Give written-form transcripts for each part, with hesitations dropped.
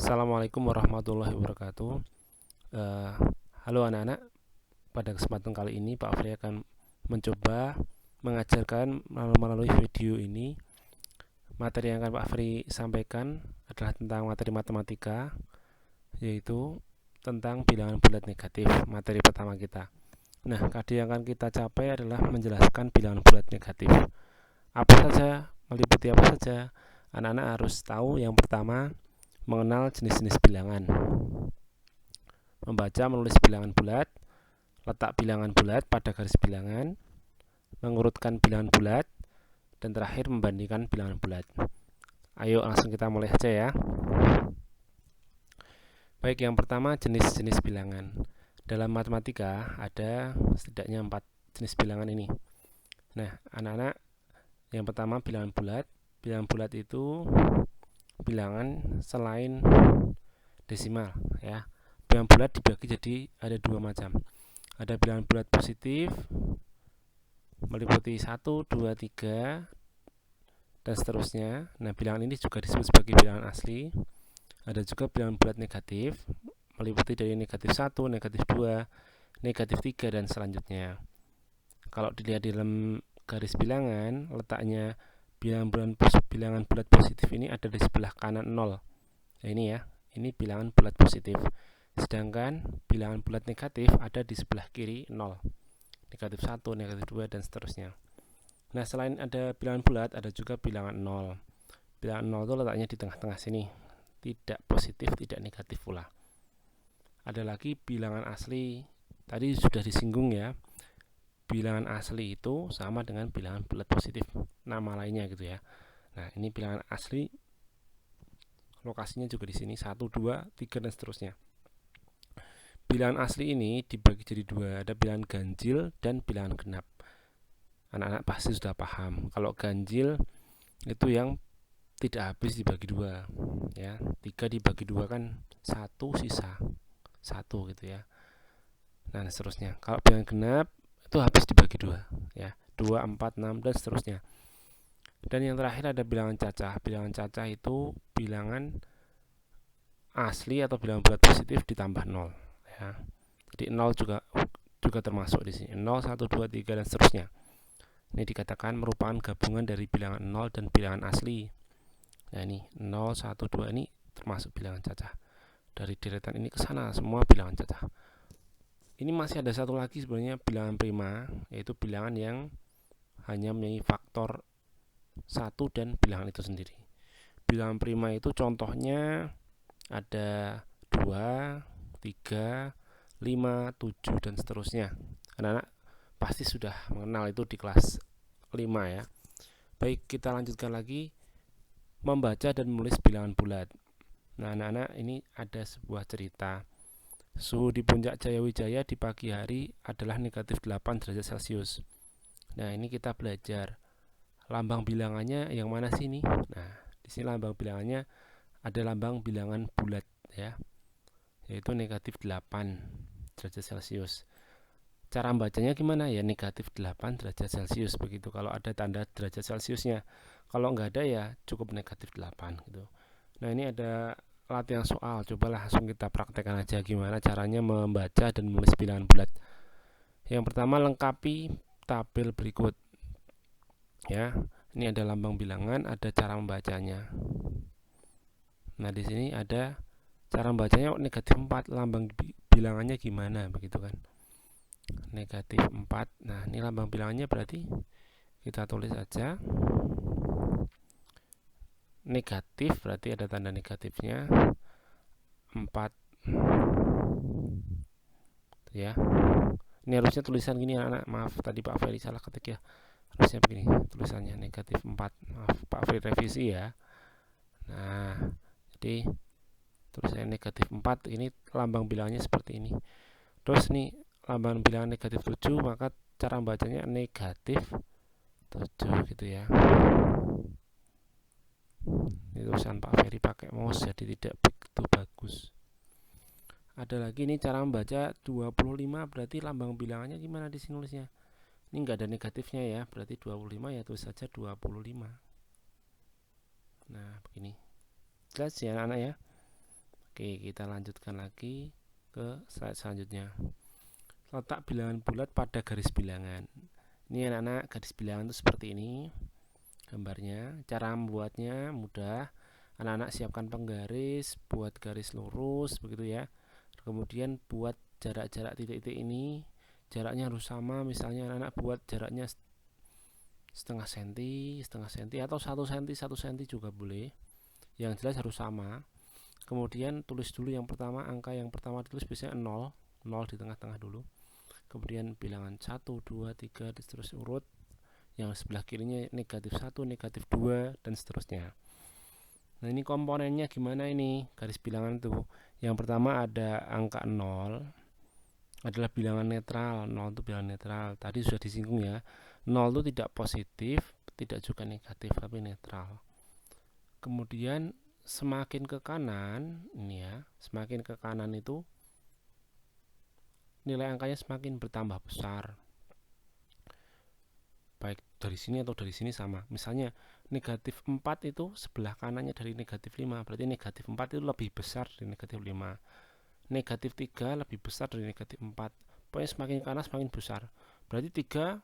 Assalamualaikum warahmatullahi wabarakatuh. Halo anak-anak, pada kesempatan kali ini Pak Afri akan mencoba mengajarkan melalui video ini. Materi yang akan Pak Afri sampaikan adalah tentang materi matematika, yaitu tentang bilangan bulat negatif, materi pertama kita. Nah, KD yang akan kita capai adalah menjelaskan bilangan bulat negatif. Apa saja, meliputi apa saja? Anak-anak harus tahu yang pertama, mengenal jenis-jenis bilangan, membaca menulis bilangan bulat, letak bilangan bulat pada garis bilangan, mengurutkan bilangan bulat, dan terakhir membandingkan bilangan bulat. Ayo langsung kita mulai saja ya. Baik, yang pertama jenis-jenis bilangan. Dalam matematika ada setidaknya 4 jenis bilangan ini. Nah, anak-anak, yang pertama bilangan bulat. Bilangan bulat itu bilangan selain desimal ya. Bilangan bulat dibagi jadi ada dua macam. Ada bilangan bulat positif meliputi 1, 2, 3 dan seterusnya. Nah, bilangan ini juga disebut sebagai bilangan asli. Ada juga bilangan bulat negatif meliputi dari negatif 1, negatif 2, negatif 3 dan selanjutnya. Kalau dilihat di dalam garis bilangan, letaknya bilangan bulat positif ini ada di sebelah kanan 0. Nah, ini ya, ini bilangan bulat positif. Sedangkan bilangan bulat negatif ada di sebelah kiri 0. Negatif 1, negatif 2 dan seterusnya. Nah, selain ada bilangan bulat, ada juga bilangan 0. Bilangan 0 itu letaknya di tengah-tengah sini. Tidak positif, tidak negatif pula. Ada lagi bilangan asli. Tadi sudah disinggung ya. Bilangan asli itu sama dengan bilangan bulat positif, nama lainnya gitu ya. Nah, ini bilangan asli, lokasinya juga di sini 1, 2, 3 dan seterusnya. Bilangan asli ini dibagi jadi dua, ada bilangan ganjil dan bilangan genap. Anak-anak pasti sudah paham. Kalau ganjil itu yang tidak habis dibagi dua ya. 3 dibagi 2 kan 1 sisa 1 gitu ya. Nah, seterusnya. Kalau bilangan genap itu habis dibagi 2 ya. 2, 4, 6 dan seterusnya. Dan yang terakhir ada bilangan cacah. Bilangan cacah itu bilangan asli atau bilangan bulat positif ditambah 0 ya. Jadi 0 juga termasuk di sini. 0, 1, 2, 3 dan seterusnya. Ini dikatakan merupakan gabungan dari bilangan 0 dan bilangan asli. Nah, ini 0, 1, 2 ini termasuk bilangan cacah. Dari deretan ini ke sana semua bilangan cacah. Ini masih ada satu lagi sebenarnya bilangan prima, yaitu bilangan yang hanya mempunyai faktor 1 dan bilangan itu sendiri. Bilangan prima itu contohnya ada 2, 3, 5, 7 dan seterusnya. Anak-anak pasti sudah mengenal itu di kelas 5 ya. Baik, kita lanjutkan lagi membaca dan menulis bilangan bulat. Nah, anak-anak, ini ada sebuah cerita. Suhu di puncak Jayawijaya di pagi hari adalah negatif 8 derajat Celcius. Nah, ini kita belajar lambang bilangannya yang mana sih ini? Nah, di sini lambang bilangannya ada lambang bilangan bulat ya, yaitu negatif 8 derajat Celcius. Cara bacanya gimana ya? Negatif 8 derajat Celcius begitu kalau ada tanda derajat Celciusnya. Kalau nggak ada ya cukup negatif 8 gitu. Nah, ini ada latihan soal, cobalah langsung kita praktekkan aja gimana caranya membaca dan menulis bilangan bulat. Yang pertama, lengkapi tabel berikut ya. Ini ada lambang bilangan, ada cara membacanya. Nah, di sini ada cara membacanya negatif 4, lambang bilangannya gimana begitu kan. Negatif 4. Nah, ini lambang bilangannya berarti kita tulis aja negatif, berarti ada tanda negatifnya 4 ya. Ini harusnya tulisan gini anak-anak, maaf tadi Pak Ferry salah ketik ya. Harusnya begini tulisannya, negatif 4. Maaf Pak Ferry revisi ya. Nah, jadi tulisannya negatif 4, ini lambang bilangnya seperti ini. Terus nih lambang bilangan negatif 7, maka cara bacanya negatif 7 gitu ya. Ini tulisan Pak Ferry pakai mouse jadi tidak begitu bagus. Ada lagi nih cara membaca 25, berarti lambang bilangannya gimana di sini nulisnya? Ini enggak ada negatifnya ya, berarti 25 ya tulis saja 25. Nah, begini. Jelas ya anak-anak ya. Oke, kita lanjutkan lagi ke slide selanjutnya. Letak bilangan bulat pada garis bilangan. Ini anak-anak, garis bilangan itu seperti ini gambarnya. Cara membuatnya mudah. Anak-anak siapkan penggaris, buat garis lurus begitu ya. Kemudian buat jarak-jarak titik-titik ini, jaraknya harus sama. Misalnya anak-anak buat jaraknya setengah senti atau 1 senti juga boleh. Yang jelas harus sama. Kemudian tulis dulu yang pertama, angka yang pertama ditulis biasanya 0 di tengah-tengah dulu. Kemudian bilangan 1, 2, 3 terus urut. Yang sebelah kirinya negatif 1, negatif 2 dan seterusnya. Nah, ini komponennya gimana ini? Garis bilangan itu. Yang pertama ada angka 0 adalah bilangan netral. 0 itu bilangan netral. Tadi sudah disinggung ya. 0 itu tidak positif, tidak juga negatif, tapi netral. Kemudian semakin ke kanan, ini ya, semakin ke kanan itu nilai angkanya semakin bertambah besar. Baik dari sini atau dari sini sama. Misalnya negatif 4 itu sebelah kanannya dari negatif 5, berarti negatif 4 itu lebih besar dari negatif 5. Negatif 3 lebih besar dari negatif 4. Pokoknya semakin kanan semakin besar. Berarti 3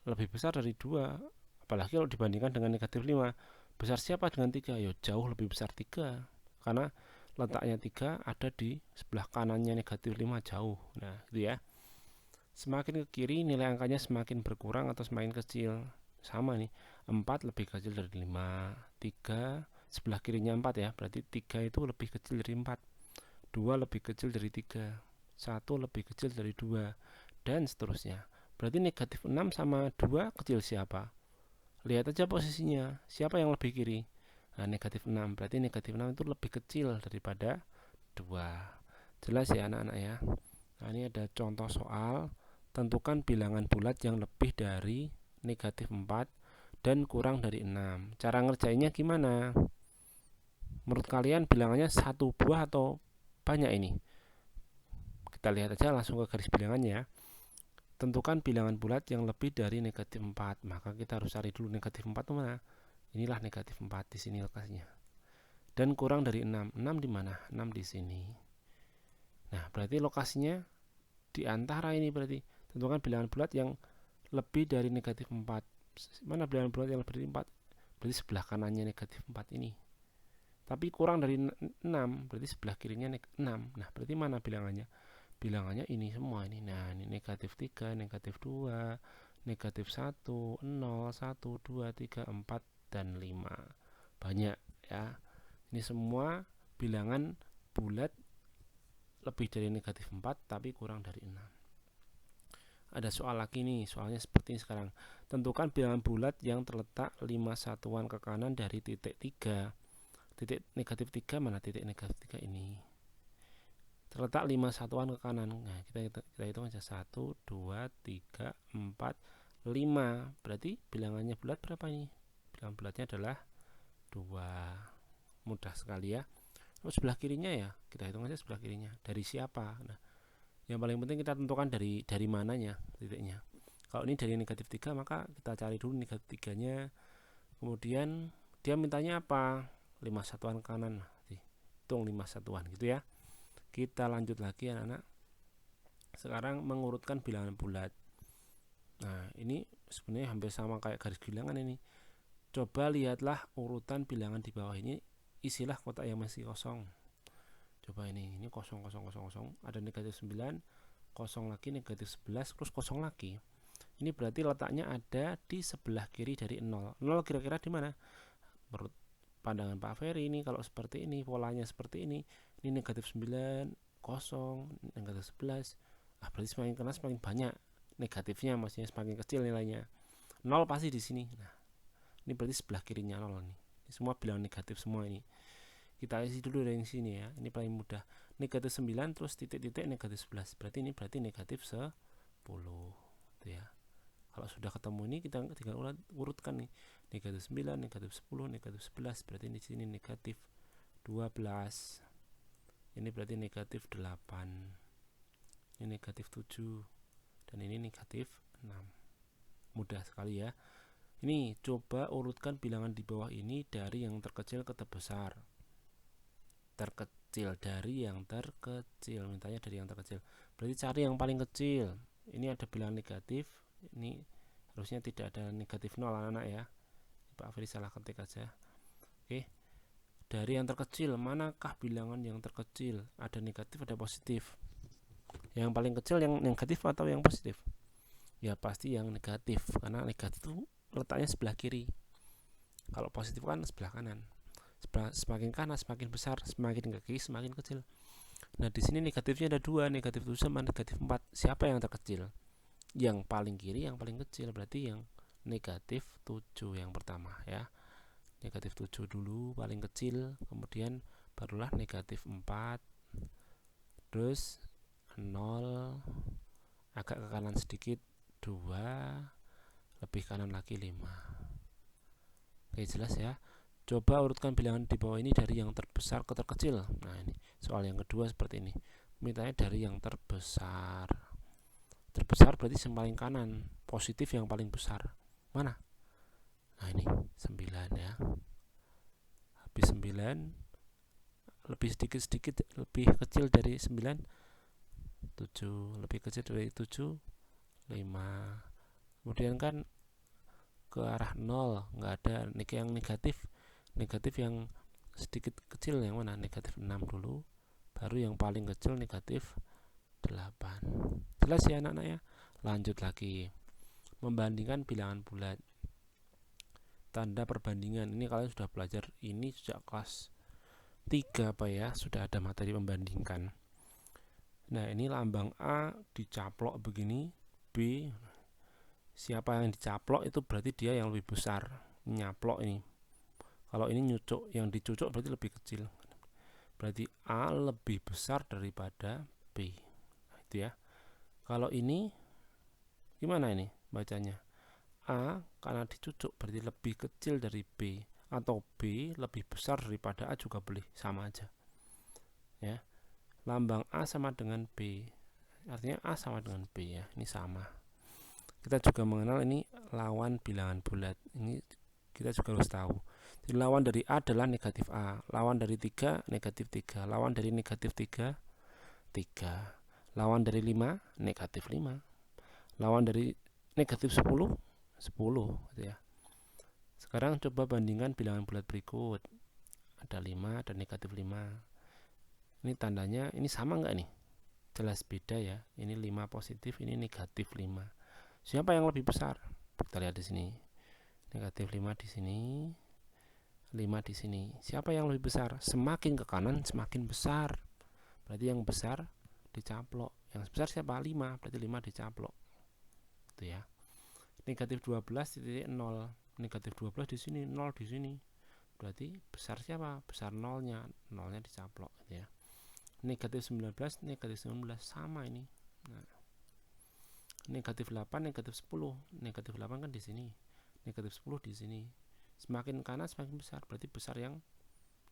lebih besar dari 2. Apalagi kalau dibandingkan dengan negatif 5. Besar siapa dengan 3? Ya jauh lebih besar 3. Karena letaknya 3 ada di sebelah kanannya negatif 5 jauh. Nah, gitu ya. Semakin ke kiri nilai angkanya semakin berkurang atau semakin kecil. Sama nih, 4 lebih kecil dari 5. 3 sebelah kirinya 4 ya. Berarti 3 itu lebih kecil dari 4. 2 lebih kecil dari 3. 1 lebih kecil dari 2. Dan seterusnya. Berarti negatif 6 sama 2 kecil siapa? Lihat aja posisinya. Siapa yang lebih kiri? Nah, negatif 6. Berarti negatif 6 itu lebih kecil daripada 2. Jelas ya anak-anak ya. Nah, ini ada contoh soal. Tentukan bilangan bulat yang lebih dari negatif 4 dan kurang dari 6. Cara ngerjainnya gimana? Menurut kalian bilangannya satu buah atau banyak ini? Kita lihat aja langsung ke garis bilangannya. Tentukan bilangan bulat yang lebih dari negatif 4. Maka kita harus cari dulu negatif 4 itu mana? Inilah negatif 4, di sini lokasinya. Dan kurang dari 6. 6 di mana? 6 di sini. Nah, berarti lokasinya di antara ini berarti. Tentukan bilangan bulat yang lebih dari negatif 4. Mana bilangan bulat yang lebih dari 4? Berarti sebelah kanannya negatif 4 ini. Tapi kurang dari 6, berarti sebelah kirinya 6. Nah, berarti mana bilangannya? Bilangannya ini semua ini. Nah, ini negatif 3, negatif 2, negatif 1, 0, 1, 2, 3, 4, dan 5. Banyak ya. Ini semua bilangan bulat lebih dari negatif 4 tapi kurang dari 6. Ada soal lagi nih, soalnya seperti ini sekarang. Tentukan bilangan bulat yang terletak 5 satuan ke kanan dari titik 3. Titik negatif 3 mana titik negatif 3 ini? Terletak 5 satuan ke kanan. Nah, kita hitung aja 1, 2, 3, 4, 5. Berarti bilangannya bulat berapa ini? Bilangan bulatnya adalah 2. Mudah sekali ya. Terus sebelah kirinya ya, kita hitung aja sebelah kirinya. Dari siapa? Nah, yang paling penting kita tentukan dari mananya titiknya. Kalau ini dari negatif 3, maka kita cari dulu negatif 3-nya. Kemudian dia mintanya apa? 5 satuan kanan. Hitung 5 satuan gitu ya. Kita lanjut lagi anak-anak. Sekarang mengurutkan bilangan bulat. Nah, ini sebenarnya hampir sama kayak garis bilangan ini. Coba lihatlah urutan bilangan di bawah ini. Isilah kotak yang masih kosong. Coba ini kosong, ada negatif 9, kosong lagi, negatif 11, terus kosong lagi. Ini berarti letaknya ada di sebelah kiri dari 0. 0 kira-kira di mana? Menurut pandangan Pak Ferry ini kalau seperti ini, polanya seperti ini negatif 9, kosong, negatif 11. Berarti semakin kena semakin banyak negatifnya, maksudnya semakin kecil nilainya. 0 pasti di sini. Nah, ini berarti sebelah kirinya 0 nih. Ini semua bilangan negatif semua ini. Kita isi dulu dari sini ya. Ini paling mudah. Negatif 9 terus titik-titik negatif 11. Berarti ini negatif 10. Gitu ya. Kalau sudah ketemu ini kita tinggal urutkan nih. Negatif 9, negatif 10, negatif 11. Berarti di sini negatif 12. Ini berarti negatif 8. Ini negatif 7. Dan ini negatif 6. Mudah sekali ya. Ini coba urutkan bilangan di bawah ini dari yang terkecil ke terbesar. terkecil, dari yang terkecil, mintanya dari yang terkecil. Berarti cari yang paling kecil. Ini ada bilangan negatif, ini harusnya tidak ada negatif 0 anak-anak ya. Pak Feri salah ketik aja. Oke. Dari yang terkecil, manakah bilangan yang terkecil? Ada negatif, ada positif. Yang paling kecil yang negatif atau yang positif? Ya pasti yang negatif, karena negatif itu letaknya sebelah kiri. Kalau positif kan sebelah kanan. Semakin kanan semakin besar, semakin ke kiri semakin kecil. Nah di sini negatifnya ada dua, negatif 7 sama negatif 4. Siapa yang terkecil? Yang paling kiri, yang paling kecil. Berarti yang negatif 7 yang pertama ya. Negatif 7 dulu paling kecil, kemudian barulah negatif 4, terus 0, agak ke kanan sedikit 2, lebih kanan lagi 5. Oke, jelas ya. Coba urutkan bilangan di bawah ini dari yang terbesar ke terkecil. Nah ini soal yang kedua seperti ini, mintanya dari yang terbesar. Terbesar berarti yang paling kanan, positif yang paling besar mana? Nah ini 9 ya. Habis 9, lebih sedikit lebih kecil dari 9, 7, lebih kecil dari 7, 5. Kemudian kan ke arah 0, nggak ada yang negatif. Negatif yang sedikit kecil yang mana? Negatif 6 dulu, baru yang paling kecil negatif 8. Jelas ya anak-anak ya. Lanjut lagi, membandingkan bilangan bulat. Tanda perbandingan ini kalian sudah belajar ini sejak kelas 3 apa ya, sudah ada materi membandingkan. Nah ini lambang A dicaplok begini, B, siapa yang dicaplok itu berarti dia yang lebih besar, nyaplok ini. Kalau ini nyucuk, yang dicucuk berarti lebih kecil. Berarti A lebih besar daripada B. Nah, itu ya. Kalau ini gimana ini bacanya? A karena dicucuk berarti lebih kecil dari B, atau B lebih besar daripada A juga boleh, sama aja. Ya. Lambang A sama dengan B. Artinya A sama dengan B ya. Ini sama. Kita juga mengenal ini lawan bilangan bulat. Ini kita juga harus tahu. Jadi lawan dari A adalah negatif A, lawan dari 3 negatif 3, lawan dari negatif 3 3, lawan dari 5 negatif 5, lawan dari negatif 10 10 gitu ya. Sekarang coba bandingkan bilangan bulat berikut. Ada 5 dan negatif 5. Ini tandanya ini sama enggak nih? Jelas beda ya. Ini 5 positif, ini negatif 5. Siapa yang lebih besar? Kita lihat di sini. Negatif 5 di sini, 5 di sini. Siapa yang lebih besar? Semakin ke kanan semakin besar. Berarti yang besar dicaplok. Yang besar siapa? 5. Berarti 5 dicaplok. Itu ya. Negatif 12 titik 0. Negatif 12 di sini, 0 di sini. Berarti besar siapa? Besar nolnya. Nolnya dicaplok gitu ya. Negatif 19, negatif 19 sama ini. Nah. Negatif 8, negatif 10. Negatif 8 kan di sini. Negatif 10 di sini. Semakin kanan semakin besar, berarti besar yang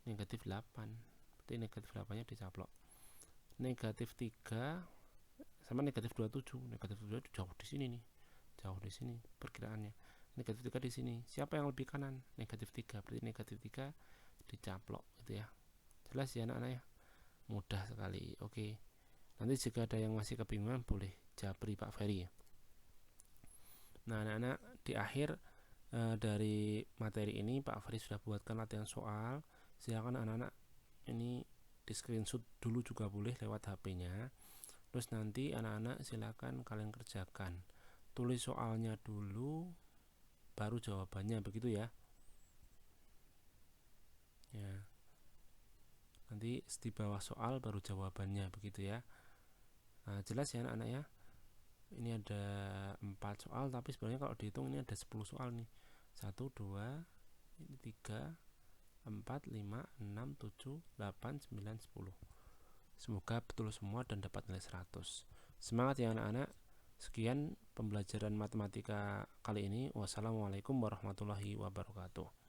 negatif 8. Berarti negatif 8 nya dicaplok. Negatif 3 sama negatif 27. Negatif 27 jauh di sini nih. Jauh di sini perkiraannya. Negatif 3 di sini. Siapa yang lebih kanan? Negatif 3. Berarti negatif 3 dicaplok gitu ya. Jelas ya anak-anak ya? Mudah sekali. Oke. Nanti jika ada yang masih kebingungan boleh japri Pak Ferry. Nah anak-anak, di akhir dari materi ini Pak Ferry sudah buatkan latihan soal. Silakan anak-anak ini di screenshot dulu juga boleh lewat HP-nya. Terus nanti anak-anak silakan kalian kerjakan. Tulis soalnya dulu, baru jawabannya, begitu ya. Ya. Nanti di bawah soal baru jawabannya, begitu ya. Nah, jelas ya anak-anak ya. Ini ada 4 soal, tapi sebenarnya kalau dihitung ini ada 10 soal nih. 1, 2, 3, 4, 5, 6, 7, 8, 9, 10. Semoga betul semua dan dapat nilai 100. Semangat ya anak-anak. Sekian pembelajaran matematika kali ini. Wassalamualaikum warahmatullahi wabarakatuh.